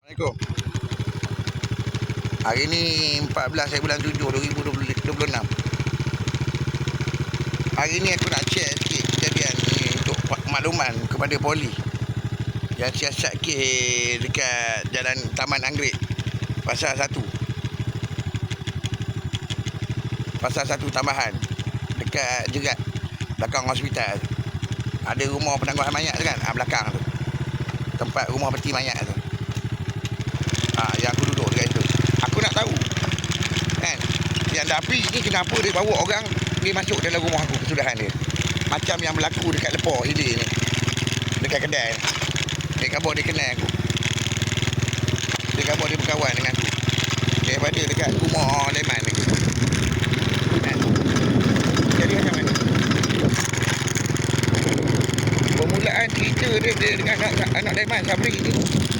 Assalamualaikum. Hari ni 14 bulan 7 2026. Hari ni aku nak share sikit kejadian ni untuk makluman kepada poli yang siasat kes dekat Jalan Taman Anggerik Pasar 1 tambahan dekat Jerat belakang hospital. Ada rumah penangguhan mayat tu kan, belakang tu tempat rumah peti mayat tu. Yang aku duduk dekat situ. Aku nak tahu kan, yang Dapi ni kenapa dia bawa orang dia masuk dalam rumah aku, kesudahan dia. Macam yang berlaku dekat Lepor Hilir ni, dekat kedai. Dia khabar dia kenal aku. Dia khabar dia berkawan dengan aku daripada dekat rumah Leman lagi kan? Jadi macam mana permulaan cerita dia dengan anak Leman Sabri ni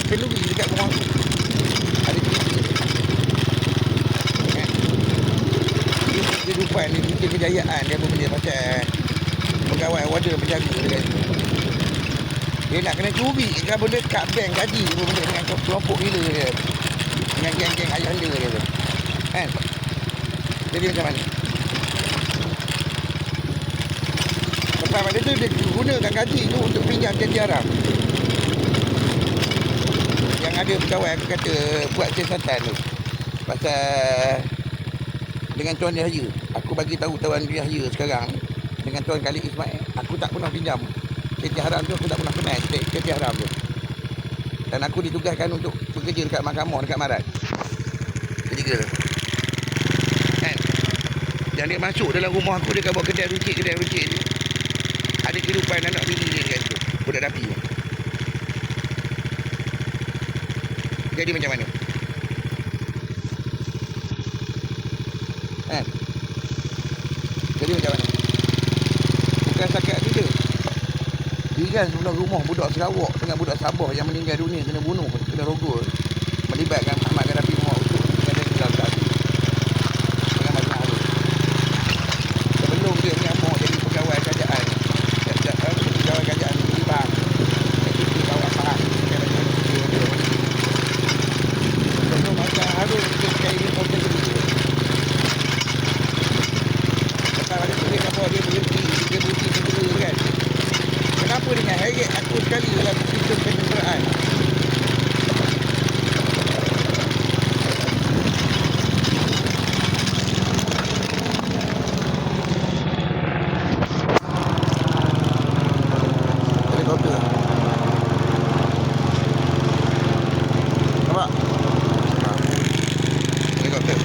kenduri dekat rumah aku. Ada cerita kan? Dia kehidupan dia, cerita kejayaan dia pun dia pasal pegawai wadah penjaga dekat situ. Dia nak kena curi kan benda kat bank gaji pun benda dengan kelompok gila dia, dengan geng-geng ayah anda dia tu kan. Jadi macam mana lepas pada tu dia gunakan gaji tu untuk pinjam janji haram. Yang ada pegawai aku kata buat siasatan tu pasal dengan Tuan Yahya. Aku bagi tahu Tuan Yahya sekarang dengan Tuan Khalid Ismail, aku tak pernah pinjam janji haram tu. Aku tak pernah kenal janji haram tu. Dan aku ditugaskan untuk bekerja dekat mahkamah dekat Marat. Ketiga kan. Yang dia masuk dalam rumah aku, dia buat kedai runcit dia. Ada kehidupan anak bini dia dekat situ, budak Dapi. Jadi macam mana kan? Jadi macam mana? Bukan setakat tu je. Jiran sebelah rumah budak Sarawak dengan budak Sabah yang meninggal dunia kena bunuh, kena rogol, melibatkan Ahmad Gaddafi rumah utuh dengan dalam tadi dengan masalah tu. Sebelum dia menyamuk jadi pegawai kerajaan, pegawai kerajaan di bank, dia bawa saham sebelum masa harus dia kaya dia portal tu. Lepas ada tu dia kata dia berhenti segera kan. Kenapa dengan heret aku sekali dalam sistem ketenteraan? Helikopter nampak? Helikopter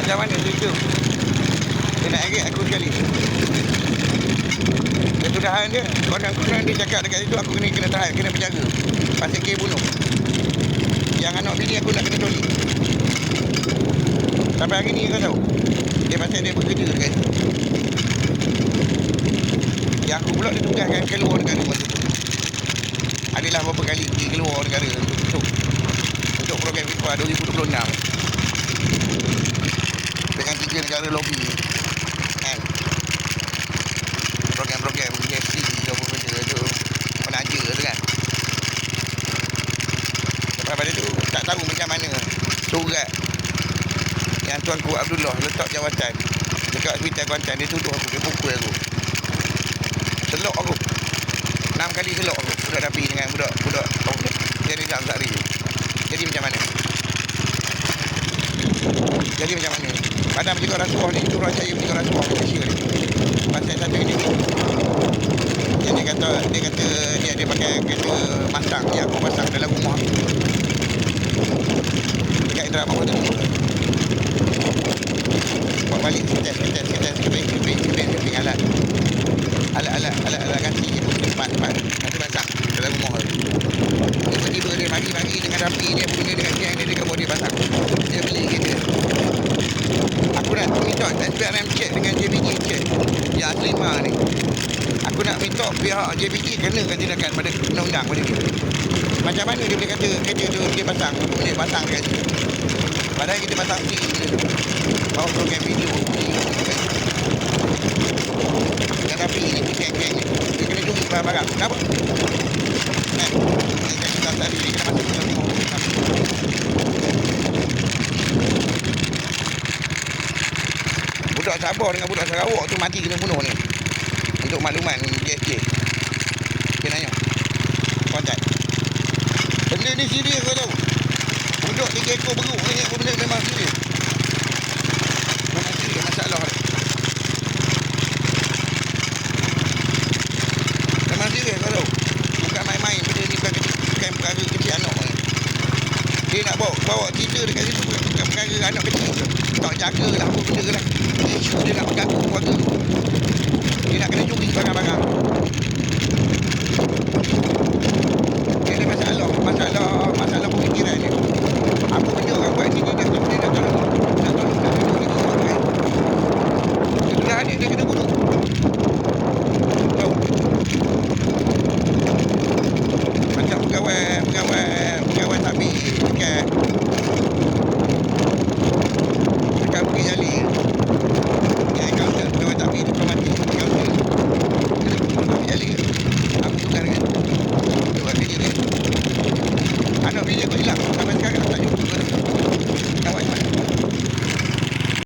macam mana cerita? Dia nak heret aku sekali. Kesudahan dia, konon dia cakap dekat situ aku kena tahan, kena penjaga pasal kes bunuh. Yang anak bini aku nak kena tolak. Sampai hari ni kau tahu dia pasal dia bekerja dekat situ. Yang aku pula ditugaskan keluar negara masa tu. Adalah beberapa kali pergi keluar negara untuk program FIFA 2026 dengan 3 negara lobby kan. Program KFC apa benda tu penaja tu kan. Lepas pada tu tak tahu macam mana surat yang Tuanku Abdullah letak jawatan dekat hospital Kuantan, dia tuduh aku, dia pukul aku, selok aku 6 kali selok aku, budak Dapi dengan budak jadi dalam Zakri. Jadi macam mana padahal menjaga rasuah ni, itu orang saya menjaga rasuah Malaysia ni pasal satu ini yang dia kata dia pakai kereta masang yang aku pasang dalam rumah dekat Indra Mahmud tu. Buat balik test keping alat ganti tempat nanti pasang dalam rumah tu. Tiba-tiba dia mari dengan Dapi dia punya dengan geng dia kata dia pasang, dia beli kereta. Aku nak minta SPRM check dengan JBG check yang Aslimah ni. Aku nak minta pihak JBG kenakan tindakan pada undang-undang pada dia. Macam mana dia boleh kata kereta tu dia pasang dekat situ, padahal kita pasang sendiri kita tu bawa program video dengan Dapi ni, geng-geng ni dia kena curi barang-barang. Kenapa? Dia kata tadi dia kena masuk sabar dengan budak Sarawak tu mati kena bunuh ni. Untuk makluman GSJ. Okey nanya. Kontak. Benda ni serius kau tahu. Budak 3 ekor beruk ni benda memang serius. Memang serius masalah ni. Memang serius kau tahu. Bukan main-main benda ni, bukan perkara kecil anak ni. Dia nak bawa kita dekat situ bukan perkara anak kecil tu. Tak jaga lah apa benda lah. Isu dia nak mengganggu keluarga. Dia nak kena curi barang-barang. Dia ada masalah pemikiran ni. Apa benda orang buat ni dia nak tolong kita buat kan. Itulah adik dia kena bunuh. Tahu? Macam pegawai tabik dekat pergi jali. Dia counter pegawai tabik dekat mati counter. Pergi jali. Aku tukar kan. Buat kerja dia. Anak bini aku hilang sampai sekarang.